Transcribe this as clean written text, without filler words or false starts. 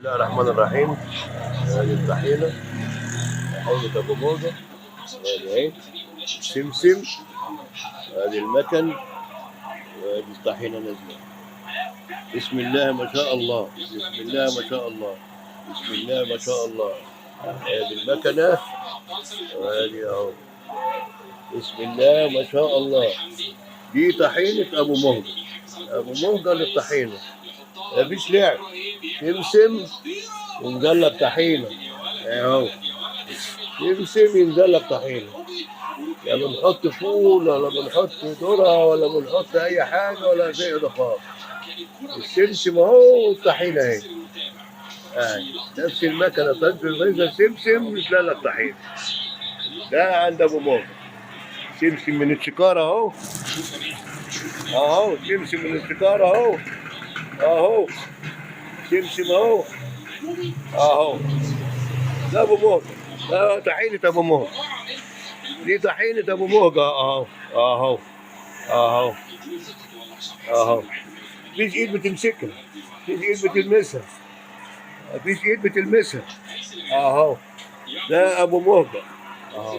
الله الرحمن الرحيم. هذه الطحينة، طحينة أبو موجة. هذه عين سمسم. هذه المكن. وهذه الطحينة نازلة. بسم الله ما شاء الله، بسم الله ما شاء الله، بسم الله ما شاء الله. هذه المكنة وهذه أهو. بسم الله ما شاء الله. دي طحينة أبو مهجة. أبو مهجة للطحينة، مفيش لعب. سمسم ونجلب طحينة اهو. سمسم ينزل طحينة. لا بنحط فول ولا بنحط ذرة ولا بنحط أي حاجة ولا شيء ده خالص. السمسم أهو والطحينة أهي. نفس المكنة تنزل غيزة سمسم يتلاقي لك طحينة. ده عند أبو موجة. سمسم من الشكارة أهو. أهو سمسم من الشكارة أهو. أهو سمسم أهو. أهو ده أبو موجة. ده طحينة أبو موجة. دي طحينة أبو موجة أهو. أهو أهو أهو. مفيش إيد بتمسكها، مفيش إيد بتلمسها، مفيش إيد بتلمسها. أهو ده أبو موجة أهو.